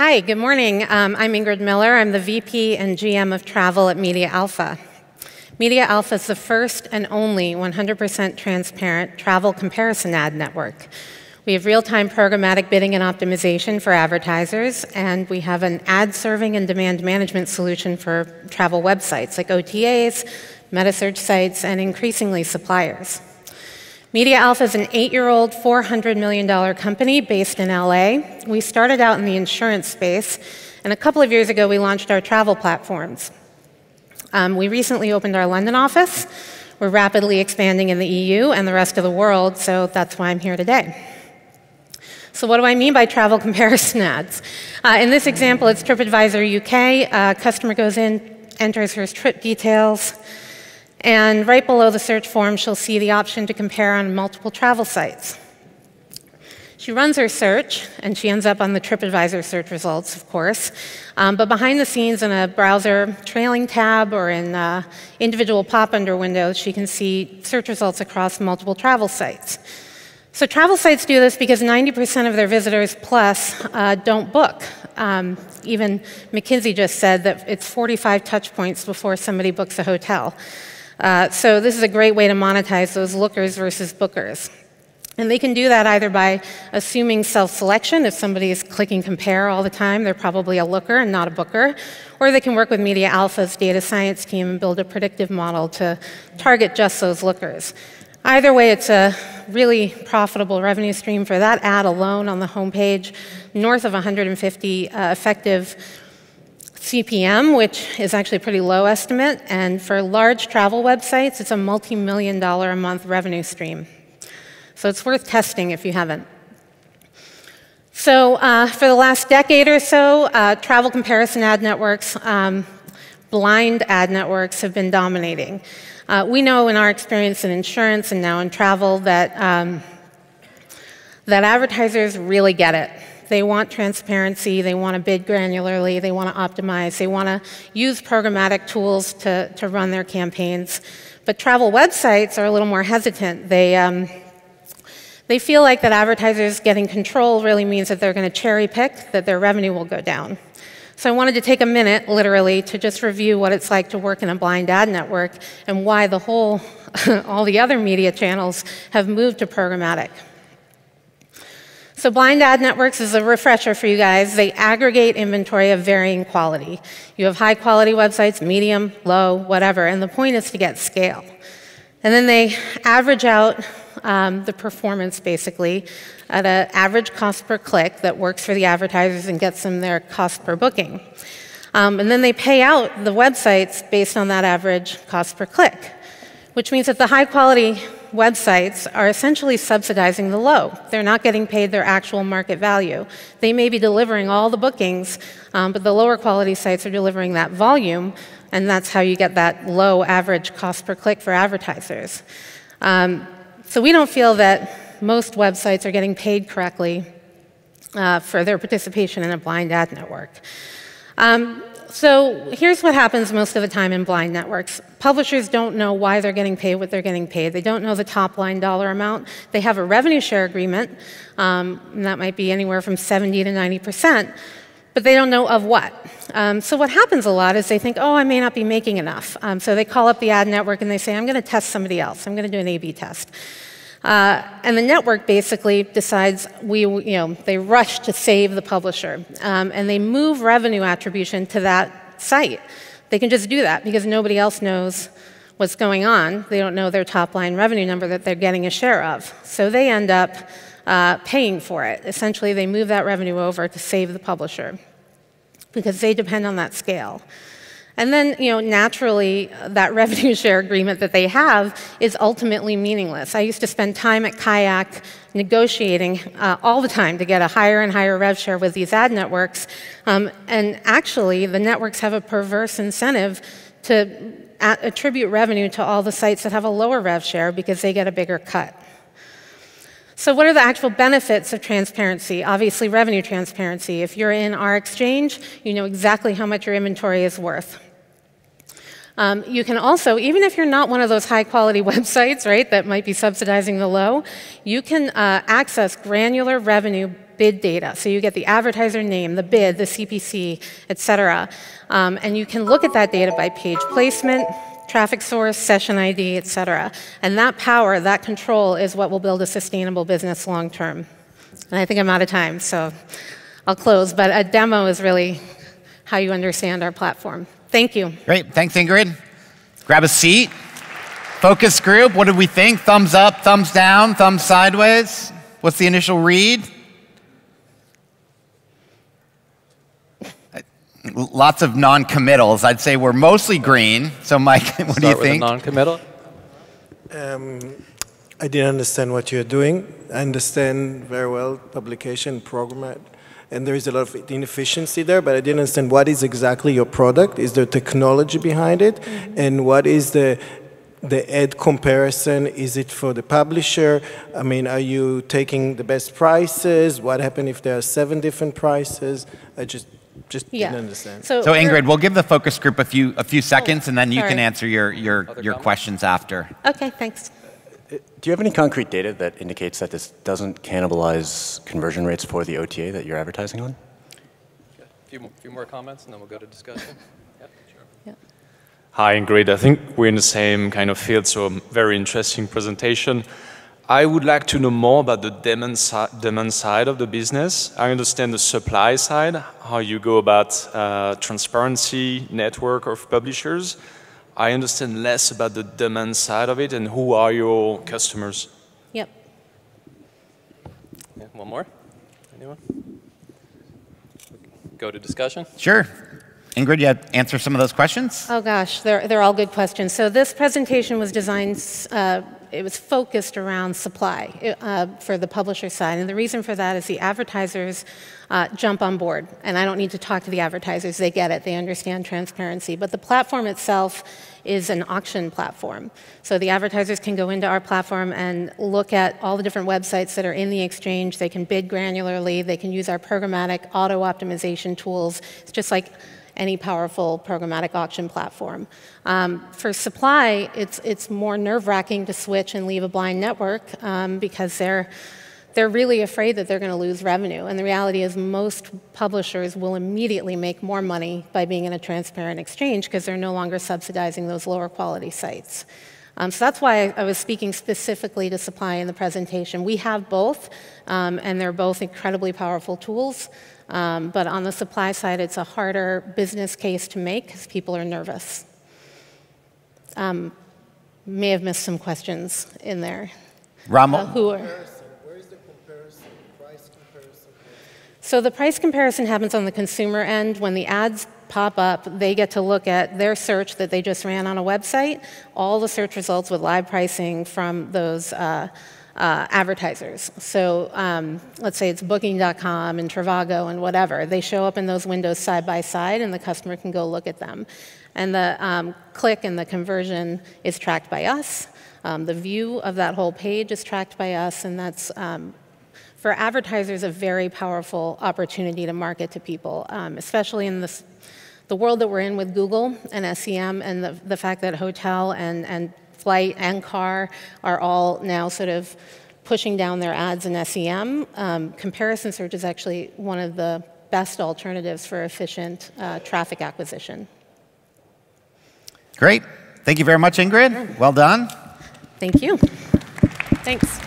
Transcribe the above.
Hi, good morning. I'm Ingrid Miller. I'm the VP and GM of Travel at MediaAlpha. MediaAlpha is the first and only 100% transparent travel comparison ad network. We have real-time programmatic bidding and optimization for advertisers, and we have an ad serving and demand management solution for travel websites like OTAs, meta-search sites, and increasingly suppliers. MediaAlpha is an 8-year-old, $400 million company based in LA. We started out in the insurance space, and a couple of years ago we launched our travel platforms. We recently opened our London office. We're rapidly expanding in the EU and the rest of the world, so that's why I'm here today. So what do I mean by travel comparison ads? In this example, it's TripAdvisor UK. Customer goes in, enters her trip details, and right below the search form, she'll see the option to compare on multiple travel sites. She runs her search, and she ends up on the TripAdvisor search results, of course. But behind the scenes in a browser trailing tab or in individual pop-under windows, she can see search results across multiple travel sites. So travel sites do this because 90% of their visitors plus don't book. Even McKinsey just said that it's 45 touch points before somebody books a hotel. So this is a great way to monetize those lookers versus bookers. And they can do that either by assuming self-selection. If somebody is clicking compare all the time, they're probably a looker and not a booker. Or they can work with MediaAlpha's data science team and build a predictive model to target just those lookers. Either way, it's a really profitable revenue stream for that ad alone on the homepage, north of 150 effective CPM, which is actually a pretty low estimate, and for large travel websites, it's a multi-million-dollar a month revenue stream. So it's worth testing if you haven't. So for the last decade or so, travel comparison ad networks, blind ad networks have been dominating. We know in our experience in insurance and now in travel that, that advertisers really get it. They want transparency, they want to bid granularly, they want to optimize, they want to use programmatic tools to run their campaigns. But travel websites are a little more hesitant. They feel like that advertisers getting control really means that they're going to cherry pick, that their revenue will go down. So I wanted to take a minute, literally, to just review what it's like to work in a blind ad network and why all the other media channels have moved to programmatic. So blind ad networks is a refresher for you guys. They aggregate inventory of varying quality. You have high-quality websites, medium, low, whatever, and the point is to get scale. And then they average out the performance, basically, at an average cost per click that works for the advertisers and gets them their cost per booking. And then they pay out the websites based on that average cost per click, which means that the high-quality websites are essentially subsidizing the low. They're not getting paid their actual market value. They may be delivering all the bookings, but the lower quality sites are delivering that volume, and that's how you get that low average cost per click for advertisers. So we don't feel that most websites are getting paid correctly for their participation in a blind ad network. So here's what happens most of the time in blind networks. Publishers don't know why they're getting paid what they're getting paid. They don't know the top line dollar amount. They have a revenue share agreement, and that might be anywhere from 70 to 90%, but they don't know of what. So what happens a lot is they think, oh, I may not be making enough. So they call up the ad network and they say, I'm going to test somebody else. I'm going to do an A/B test. And the network basically decides they rush to save the publisher, and they move revenue attribution to that site. They can just do that because nobody else knows what's going on. They don't know their top line revenue number that they're getting a share of. So they end up paying for it. Essentially, they move that revenue over to save the publisher because they depend on that scale. And then, naturally, that revenue share agreement that they have is ultimately meaningless. I used to spend time at Kayak negotiating all the time to get a higher and higher rev share with these ad networks. And actually, the networks have a perverse incentive to attribute revenue to all the sites that have a lower rev share because they get a bigger cut. So what are the actual benefits of transparency? Obviously, revenue transparency. If you're in our exchange, you know exactly how much your inventory is worth. You can also, even if you're not one of those high-quality websites, right, that might be subsidizing the low, you can access granular revenue bid data. So you get the advertiser name, the bid, the CPC, et cetera. And you can look at that data by page placement, traffic source, session ID, et cetera. And that power, that control is what will build a sustainable business long term. And I think I'm out of time, so I'll close. But a demo is really how you understand our platform. Thank you. Great. Thanks, Ingrid. Grab a seat. Focus group, what did we think? Thumbs up, thumbs down, thumbs sideways? What's the initial read? Lots of non-committals. I'd say we're mostly green. So Mike, what do you think? Non-committal? I didn't understand what you're doing. I understand very well publication, programmatic, and there is a lot of inefficiency there, but I didn't understand what is exactly your product. Is there technology behind it? Mm-hmm. And what is the ad comparison? Is it for the publisher? I mean, are you taking the best prices? What happens if there are 7 different prices? I just didn't understand. So Ingrid, we'll give the focus group a few seconds, and then you can answer your questions after. Okay, thanks. Do you have any concrete data that indicates that this doesn't cannibalize conversion rates for the OTA that you're advertising on? A few more comments, and then we'll go to discussion. Yeah, sure. Yeah. Hi, Ingrid. I think we're in the same kind of field, so very interesting presentation. I would like to know more about the demand side of the business. I understand the supply side, how you go about transparency, network of publishers. I understand less about the demand side of it and who are your customers. Yep. Yeah, one more? Anyone? Go to discussion? Sure. Ingrid, you answer some of those questions? Oh gosh, they're all good questions. So this presentation was designed, it was focused around supply for the publisher side. And the reason for that is the advertisers jump on board. And I don't need to talk to the advertisers. They get it. They understand transparency. But the platform itself is an auction platform. So the advertisers can go into our platform and look at all the different websites that are in the exchange. They can bid granularly. They can use our programmatic auto-optimization tools. It's just like any powerful programmatic auction platform. For supply, it's more nerve-wracking to switch and leave a blind network because they're really afraid that they're going to lose revenue. And the reality is most publishers will immediately make more money by being in a transparent exchange because they're no longer subsidizing those lower quality sites. So that's why I was speaking specifically to supply in the presentation. We have both, and they're both incredibly powerful tools. But on the supply side, it's a harder business case to make because people are nervous. May have missed some questions in there. Ramo? Where is the comparison, price comparison? So the price comparison happens on the consumer end. When the ads pop up, they get to look at their search that they just ran on a website, all the search results with live pricing from those advertisers. So let's say it's Booking.com and Trivago and whatever. They show up in those windows side by side, and the customer can go look at them. And the click and the conversion is tracked by us. The view of that whole page is tracked by us, and that's, for advertisers, a very powerful opportunity to market to people, especially in the world that we're in with Google and SEM, and the fact that hotel and flight and car are all now sort of pushing down their ads in SEM. Comparison search is actually one of the best alternatives for efficient traffic acquisition. Great. Thank you very much, Ingrid. Well done. Thank you. Thanks.